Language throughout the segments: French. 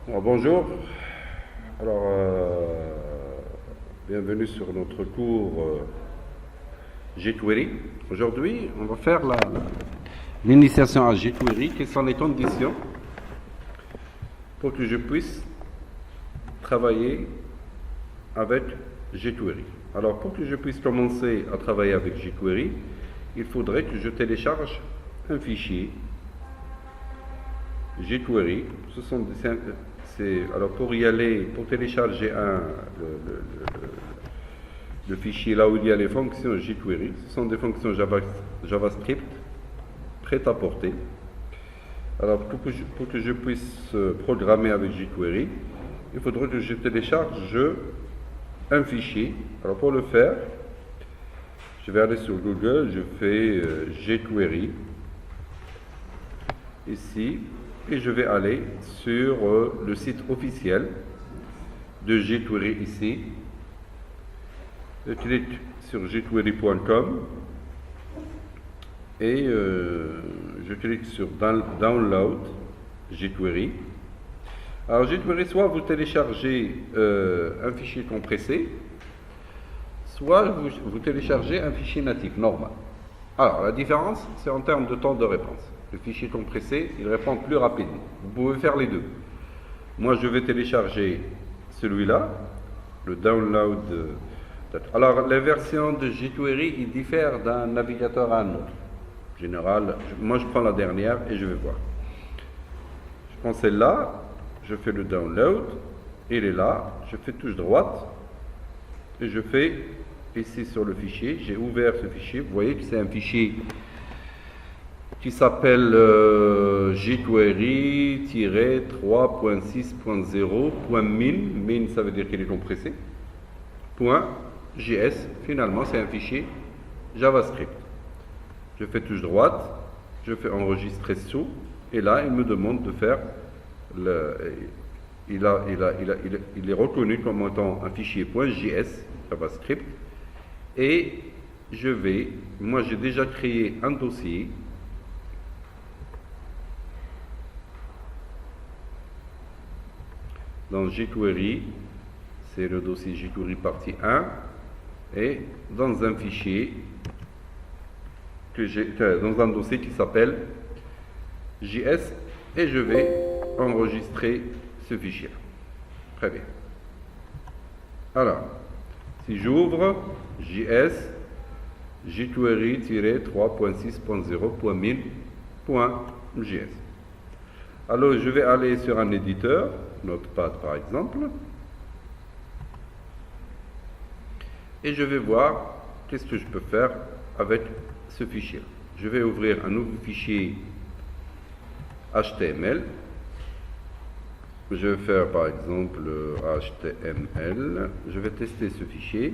Alors, bonjour, alors bienvenue sur notre cours jQuery. Aujourd'hui, on va faire l'initiation à jQuery. Quelles sont les conditions pour que je puisse travailler avec jQuery? Alors, pour que je puisse commencer à travailler avec jQuery, il faudrait que je télécharge un fichier jQuery. Alors pour y aller, pour télécharger le fichier là où il y a les fonctions jQuery, ce sont des fonctions JavaScript prêtes à porter. Alors pour que je puisse programmer avec jQuery, il faudrait que je télécharge un fichier. Alors pour le faire, je vais aller sur Google, je fais jQuery ici. Et je vais aller sur le site officiel de jQuery ici. Je clique sur jQuery.com et je clique sur Download jQuery. Alors jQuery, soit vous téléchargez un fichier compressé, soit vous téléchargez un fichier natif normal. Alors la différence, c'est en termes de temps de réponse. Le fichier compressé, il répond plus rapidement. Vous pouvez faire les deux. Moi, je vais télécharger celui-là, le download. Alors, les versions de jQuery, ils diffèrent d'un navigateur à un autre. En général, moi, je prends la dernière et je vais voir. Je prends celle-là, je fais le download, il est là, je fais touche droite et je fais ici sur le fichier. J'ai ouvert ce fichier. Vous voyez que c'est un fichier qui s'appelle jQuery-3.6.0.min. Min, ça veut dire qu'il est compressé. .js, finalement, c'est un fichier JavaScript. Je fais touche droite, je fais enregistrer sous, et là, il me demande de faire il est reconnu comme étant un fichier .js, JavaScript, et moi j'ai déjà créé un dossier. Dans jQuery, c'est le dossier jQuery partie 1, et dans un fichier dans un dossier qui s'appelle JS, et je vais enregistrer ce fichier. Très bien. Alors, si j'ouvre JS jQuery-3.6.0.min.js, alors je vais aller sur un éditeur, Notepad par exemple, et je vais voir qu'est-ce que je peux faire avec ce fichier. Je vais ouvrir un nouveau fichier HTML. Je vais faire par exemple HTML. Je vais tester ce fichier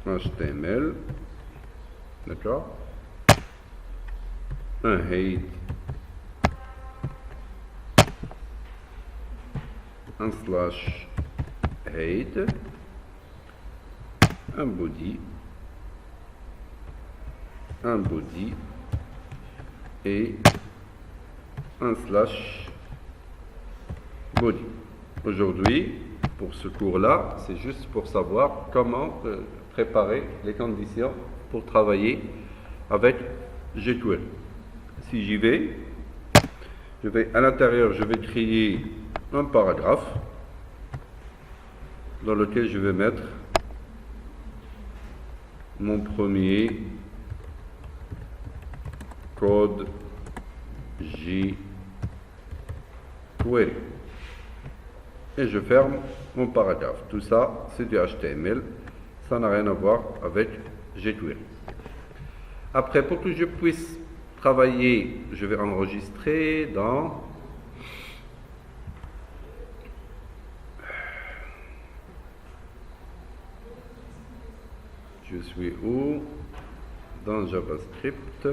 /HTML. D'accord? Un head, un slash head, un body et un slash body. Aujourd'hui, pour ce cours-là, c'est juste pour savoir comment préparer les conditions pour travailler avec jQuery. Si j'y vais, à l'intérieur, je vais créer un paragraphe dans lequel je vais mettre mon premier code jQuery. Et je ferme mon paragraphe. Tout ça, c'est du HTML. Ça n'a rien à voir avec jQuery. Après, pour que je puisse travailler, je vais enregistrer dans je suis où? Dans JavaScript.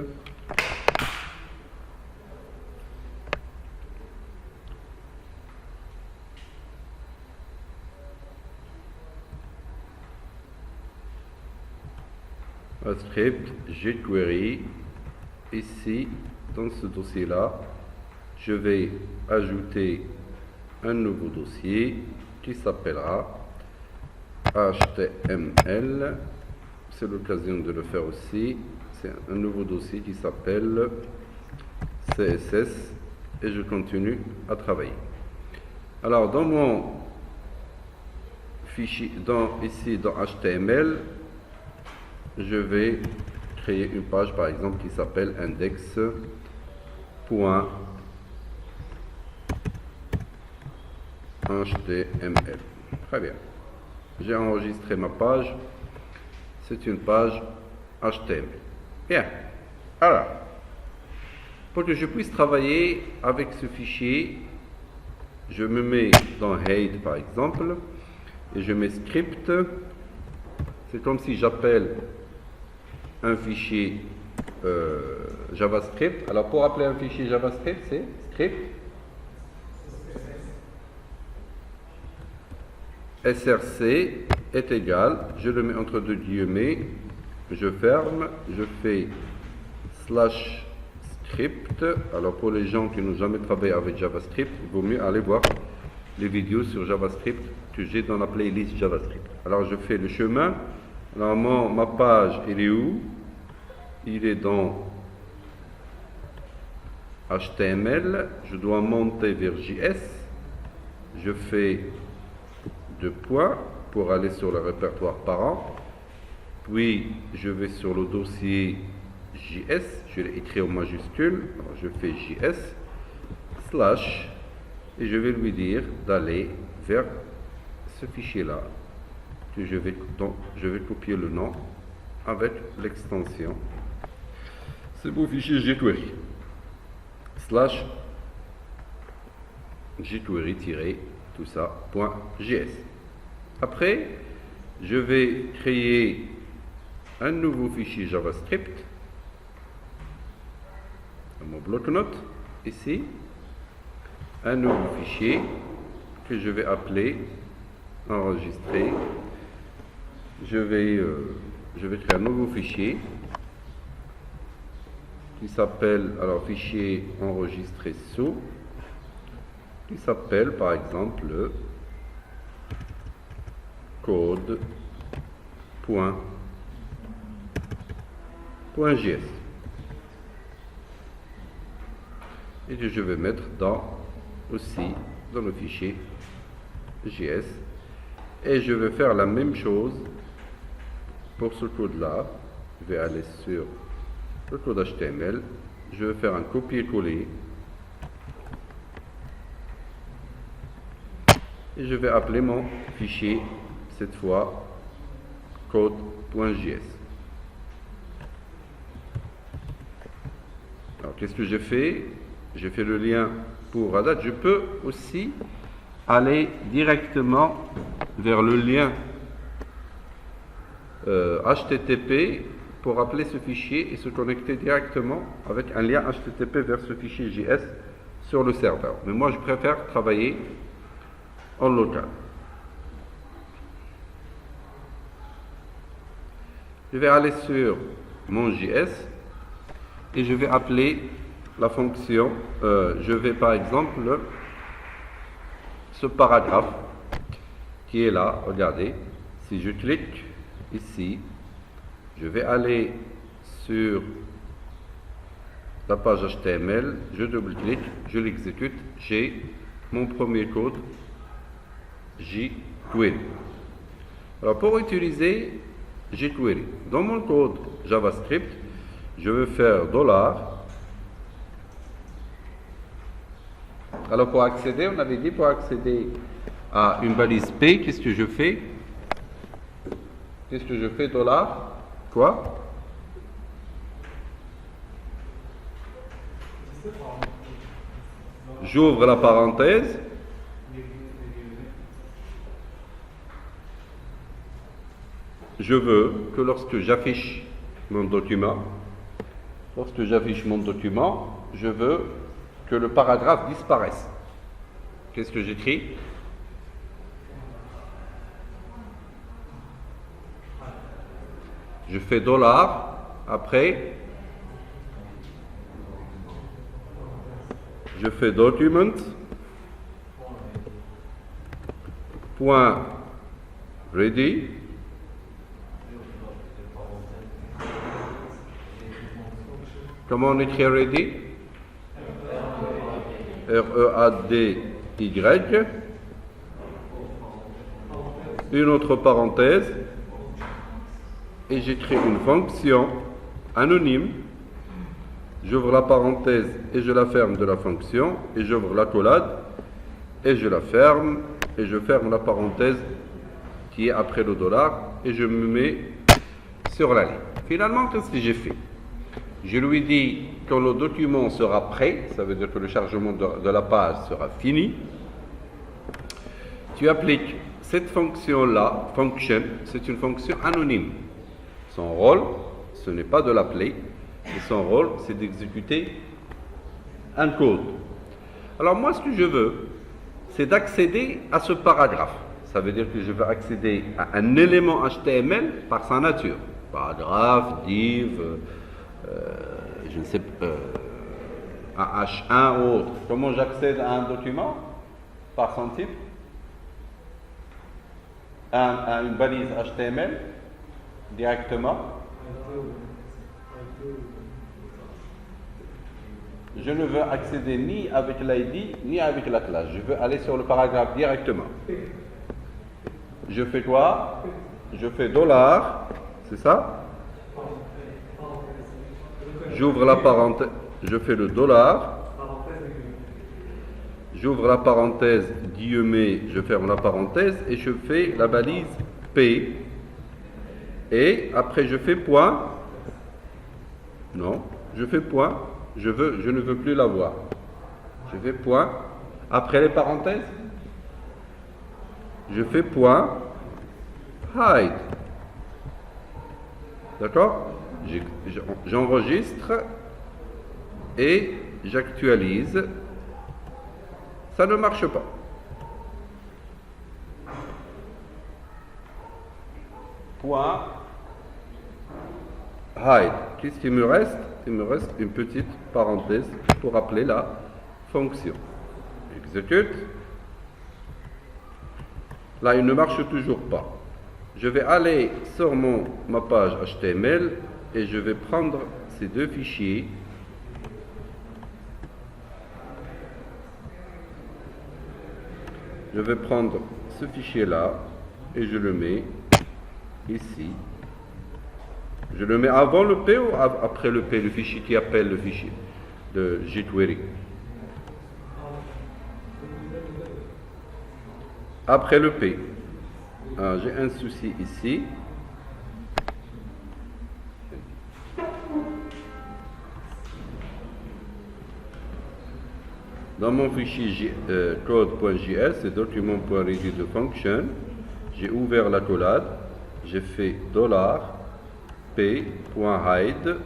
JavaScript, jQuery, ici, dans ce dossier-là, je vais ajouter un nouveau dossier qui s'appellera HTML. C'est l'occasion de le faire aussi. C'est un nouveau dossier qui s'appelle CSS et je continue à travailler. Alors dans mon fichier, ici dans HTML, je vais créer une page par exemple qui s'appelle index.html. Très bien. J'ai enregistré ma page. C'est une page HTML. Bien. Alors, pour que je puisse travailler avec ce fichier, je me mets dans Hide par exemple et je mets script. C'est comme si j'appelle un fichier JavaScript. Alors pour appeler un fichier JavaScript, c'est script src est égal, je le mets entre deux guillemets, je ferme, je fais slash script. Alors pour les gens qui n'ont jamais travaillé avec JavaScript, il vaut mieux aller voir les vidéos sur JavaScript que j'ai dans la playlist JavaScript. Alors je fais le chemin. Normalement ma page il est où? Il est dans HTML, je dois monter vers JS, je fais 2 points pour aller sur le répertoire parent, puis je vais sur le dossier JS, je l'ai écrit en majuscule, alors je fais JS, slash, et je vais lui dire d'aller vers ce fichier-là, que je vais copier le nom avec l'extension. C'est mon fichier jQuery, slash jQuery tout ça, .js. Après, je vais créer un nouveau fichier JavaScript dans mon bloc-notes, ici, un nouveau fichier que je vais appeler enregistrer. Je vais créer un nouveau fichier qui s'appelle, alors fichier enregistré sous, qui s'appelle par exemple code.js et que je vais mettre aussi dans le fichier JS, et je vais faire la même chose pour ce code là. Je vais aller sur le code HTML, je vais faire un copier-coller et je vais appeler mon fichier cette fois code.js. Alors qu'est-ce que j'ai fait? J'ai fait le lien pour Haddad. Je peux aussi aller directement vers le lien HTTP pour appeler ce fichier et se connecter directement avec un lien HTTP vers ce fichier JS sur le serveur. Mais moi je préfère travailler en local. Je vais aller sur mon JS et je vais appeler la fonction, je vais par exemple, ce paragraphe qui est là, regardez, si je clique ici, je vais aller sur la page HTML, je double-clique, je l'exécute, j'ai mon premier code jQuery. Alors pour utiliser jQuery, dans mon code JavaScript, je vais faire $. Alors pour accéder, on avait dit pour accéder à une balise P, qu'est-ce que je fais? Qu'est-ce que je fais? Quoi? J'ouvre la parenthèse. Je veux que lorsque j'affiche mon document, je veux que le paragraphe disparaisse. Qu'est-ce que j'écris? Je fais $, après je fais document, point ready, comment on écrit ready? R-E-A-D-Y, une autre parenthèse, et j'écris une fonction anonyme. J'ouvre la parenthèse et je la ferme de la fonction, et j'ouvre l'accolade et je la ferme, et je ferme la parenthèse qui est après le dollar, et je me mets sur la ligne. Finalement, qu'est-ce que j'ai fait? Je lui dis quand le document sera prêt, ça veut dire que le chargement de la page sera fini. Tu appliques cette fonction-là, function, c'est une fonction anonyme. Son rôle, ce n'est pas de l'appeler, et son rôle, c'est d'exécuter un code. Alors moi, ce que je veux, c'est d'accéder à ce paragraphe. Ça veut dire que je veux accéder à un élément HTML par sa nature. Paragraphe, div, je ne sais pas, un H1 ou autre. Comment j'accède à un document? Par son type? À une balise HTML? Directement? Je ne veux accéder ni avec l'ID, ni avec la classe. Je veux aller sur le paragraphe directement. Je fais quoi? Je fais $, c'est ça? J'ouvre la parenthèse, je fais le $, j'ouvre la parenthèse, guillemets, je ferme la parenthèse, et je fais la balise P, et après je fais point, non, je fais point, je ne veux plus la voir, je fais point, après les parenthèses, je fais point, hide, d'accord? J'enregistre et j'actualise. Ça ne marche pas. Point hide. Qu'est-ce qu'il me reste? Il me reste une petite parenthèse pour appeler la fonction. Exécute. Là, il ne marche toujours pas. Je vais aller sur ma page HTML et je vais prendre ces deux fichiers. Je vais prendre ce fichier-là et je le mets ici. Je le mets avant le P ou après le P, le fichier qui appelle le fichier de jQuery? Après le P. Ah, j'ai un souci ici. Dans mon fichier code.js et document.ready de function, j'ai ouvert l'accolade, j'ai fait $p.hide.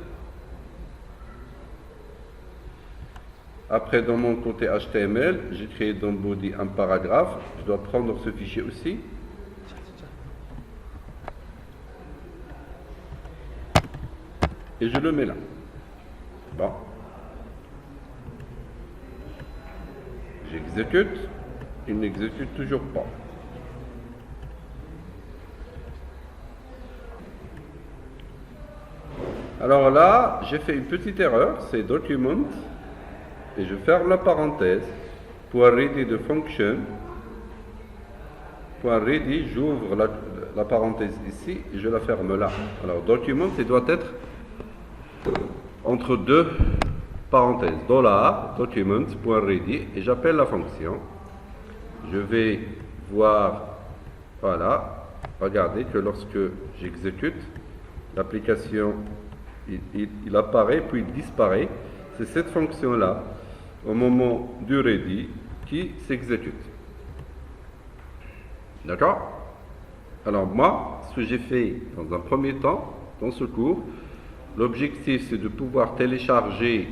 Après, dans mon côté HTML, j'ai créé dans body un paragraphe. Je dois prendre ce fichier aussi. Et je le mets là. Bon. J'exécute. Il n'exécute toujours pas. Alors là, j'ai fait une petite erreur. C'est document. Et je ferme la parenthèse. Point ready de function. Point ready, j'ouvre la parenthèse ici et je la ferme là. Alors document, il doit être entre deux parenthèses, $document.ready, et j'appelle la fonction. Je vais voir, voilà, regardez que lorsque j'exécute, l'application, il apparaît puis il disparaît. C'est cette fonction-là, au moment du ready, qui s'exécute. D'accord? Alors moi, ce que j'ai fait dans un premier temps, dans ce cours, l'objectif, c'est de pouvoir télécharger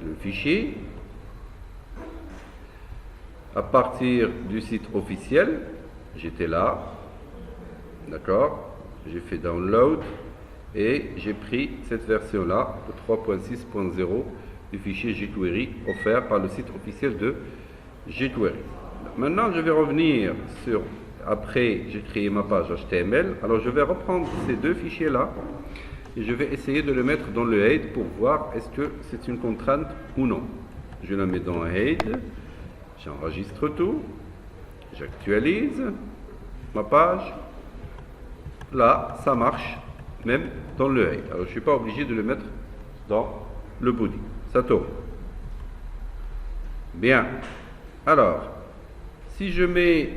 le fichier à partir du site officiel. J'étais là, d'accord, j'ai fait download et j'ai pris cette version-là, le 3.6.0, du fichier jQuery offert par le site officiel de jQuery. Maintenant, je vais revenir sur, après j'ai créé ma page HTML, alors je vais reprendre ces deux fichiers-là et je vais essayer de le mettre dans le head pour voir est-ce que c'est une contrainte ou non. Je le mets dans head, j'enregistre tout, j'actualise ma page. Là, ça marche même dans le head. Alors, je ne suis pas obligé de le mettre dans le body. Ça tourne. Bien. Alors, si je mets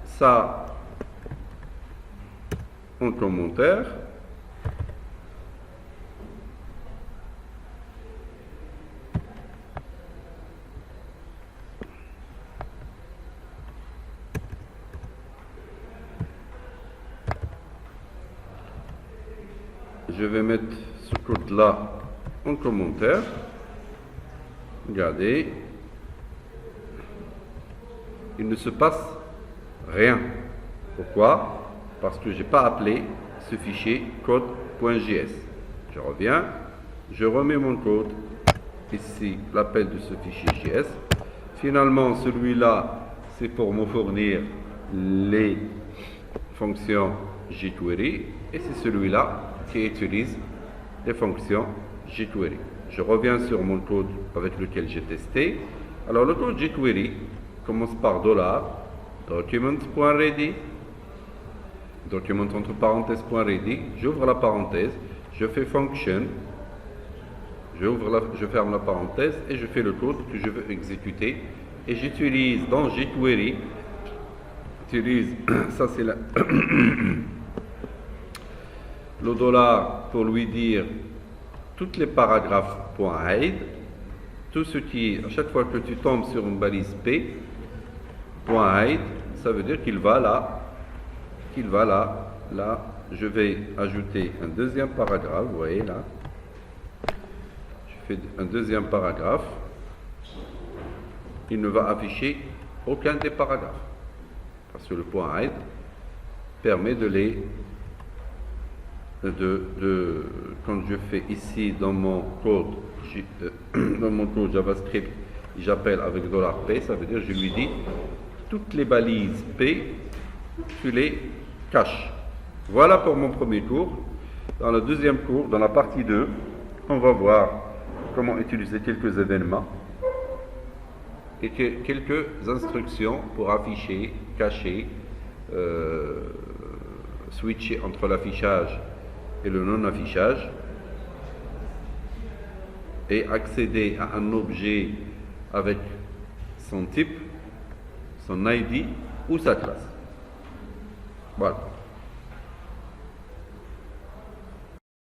ça en commentaire, je vais mettre ce code-là en commentaire. Regardez. Il ne se passe rien. Pourquoi? Parce que je n'ai pas appelé ce fichier code.js. Je reviens, je remets mon code, ici l'appel de ce fichier JS. Finalement, celui-là, c'est pour me fournir les fonctions jQuery et c'est celui-là qui utilise les fonctions jQuery. Je reviens sur mon code avec lequel j'ai testé. Alors le code jQuery commence par $document.ready, document entre parenthèses .ready, j'ouvre la parenthèse, je fais function, je ferme la parenthèse et je fais le code que je veux exécuter et j'utilise dans jQuery, ça c'est le dollar pour lui dire toutes les paragraphes .hide, tout ce qui, à chaque fois que tu tombes sur une balise P, .hide, ça veut dire qu'il va là, là, je vais ajouter un deuxième paragraphe, vous voyez là, je fais un deuxième paragraphe, il ne va afficher aucun des paragraphes, parce que le .hide permet de les, quand je fais ici dans mon code JavaScript, j'appelle avec $P, ça veut dire je lui dis toutes les balises P, tu les caches. Voilà pour mon premier cours. Dans le deuxième cours, dans la partie 2, on va voir comment utiliser quelques événements et quelques instructions pour afficher, cacher, switcher entre l'affichage et le non-affichage et accéder à un objet avec son type, son ID ou sa classe. Voilà.